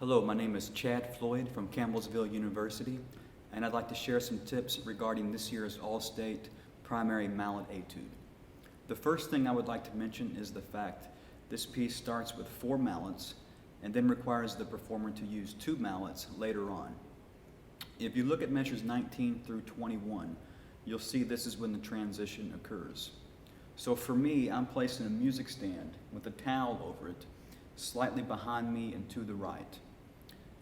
Hello, my name is Chad Floyd from Campbellsville University, and I'd like to share some tips regarding this year's All-State Primary Mallet Etude. The first thing I would like to mention is the fact this piece starts with 4 mallets and then requires the performer to use 2 mallets later on. If you look at measures 19 through 21, you'll see this is when the transition occurs. So for me, I'm placing a music stand with a towel over it, slightly behind me and to the right.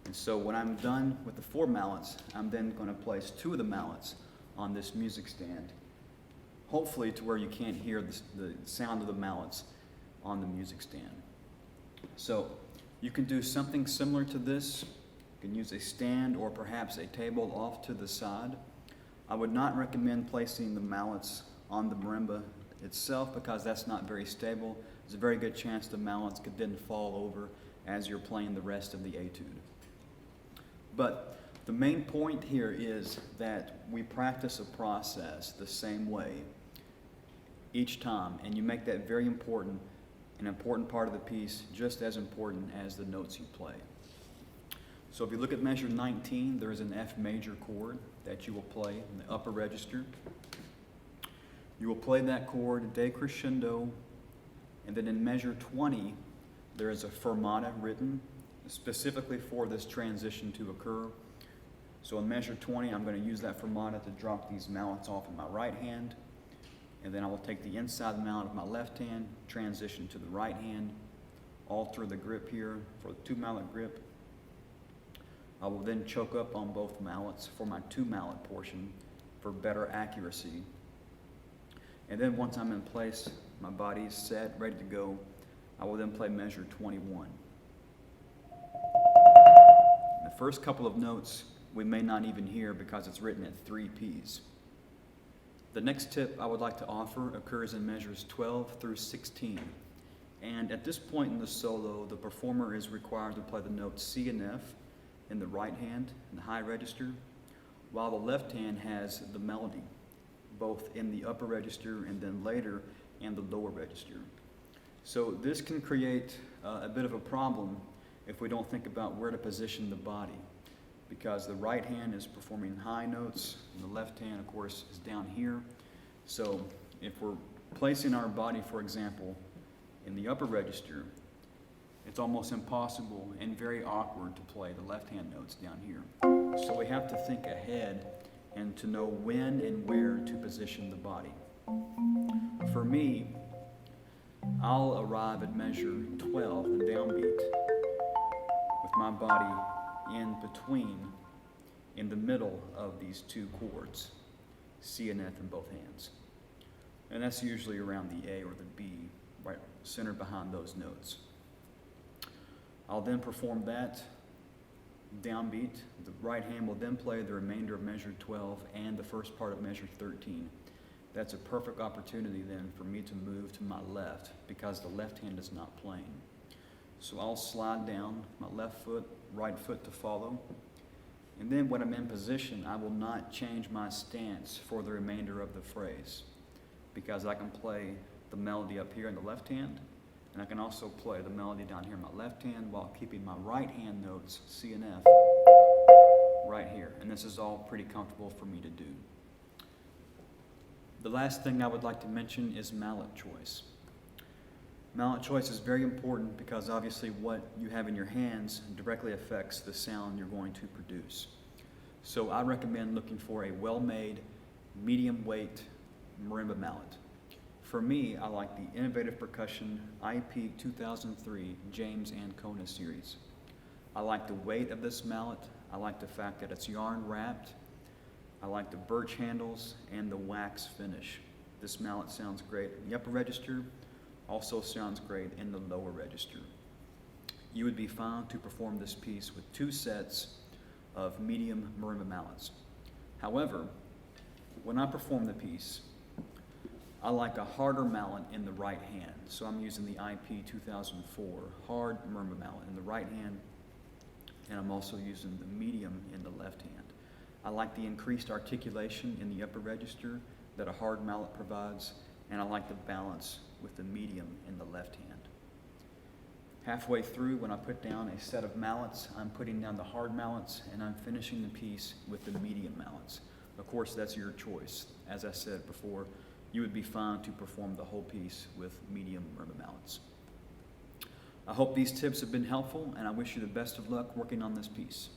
And so when I'm done with the 4 mallets, I'm then going to place 2 of the mallets on this music stand, hopefully to where you can't hear the sound of the mallets on the music stand. So you can do something similar to this. You can use a stand or perhaps a table off to the side. I would not recommend placing the mallets on the marimba itself because that's not very stable. There's a very good chance the mallets could then fall over as you're playing the rest of the etude. But the main point here is that we practice a process the same way each time, and you make that very important, an important part of the piece, just as important as the notes you play. So if you look at measure 19, there is an F major chord that you will play in the upper register. You will play that chord decrescendo, and then in measure 20, there is a fermata written specifically for this transition to occur. So in measure 20, I'm going to use that fermata to drop these mallets off in my right hand, and then I will take the inside mallet of my left hand, transition to the right hand, alter the grip here for the 2 mallet grip. I will then choke up on both mallets for my 2 mallet portion for better accuracy. And then once I'm in place, my body is set, ready to go, I will then play measure 21. The first couple of notes we may not even hear because it's written at 3 Ps. The next tip I would like to offer occurs in measures 12 through 16. And at this point in the solo, the performer is required to play the notes C and F in the right hand, in the high register, while the left hand has the melody, both in the upper register and then later in the lower register. So this can create a bit of a problem if we don't think about where to position the body, because the right hand is performing high notes and the left hand, of course, is down here. So if we're placing our body, for example, in the upper register, it's almost impossible and very awkward to play the left hand notes down here. So we have to think ahead and to know when and where to position the body. For me, I'll arrive at measure 12, the downbeat, with my body in between, in the middle of these 2 chords, C and F in both hands. And that's usually around the A or the B, right centered behind those notes. I'll then perform that downbeat. The right hand will then play the remainder of measure 12 and the first part of measure 13. That's a perfect opportunity then for me to move to my left because the left hand is not playing. So I'll slide down my left foot, right foot to follow. And then when I'm in position, I will not change my stance for the remainder of the phrase because I can play the melody up here in the left hand, and I can also play the melody down here in my left hand while keeping my right hand notes, C and F, right here. And this is all pretty comfortable for me to do. The last thing I would like to mention is mallet choice. Mallet choice is very important because obviously what you have in your hands directly affects the sound you're going to produce. So I recommend looking for a well-made, medium weight marimba mallet. For me, I like the Innovative Percussion IP 2003 James Ancona series. I like the weight of this mallet. I like the fact that it's yarn wrapped. I like the birch handles and the wax finish. This mallet sounds great in the upper register, also sounds great in the lower register. You would be found to perform this piece with 2 sets of medium marimba mallets. However, when I perform the piece, I like a harder mallet in the right hand. So I'm using the IP 2004 hard marimba mallet in the right hand, and I'm also using the medium in the left hand. I like the increased articulation in the upper register that a hard mallet provides, and I like the balance with the medium in the left hand. Halfway through, when I put down a set of mallets, I'm putting down the hard mallets and I'm finishing the piece with the medium mallets. Of course, that's your choice. As I said before, you would be fine to perform the whole piece with medium rubber mallets. I hope these tips have been helpful, and I wish you the best of luck working on this piece.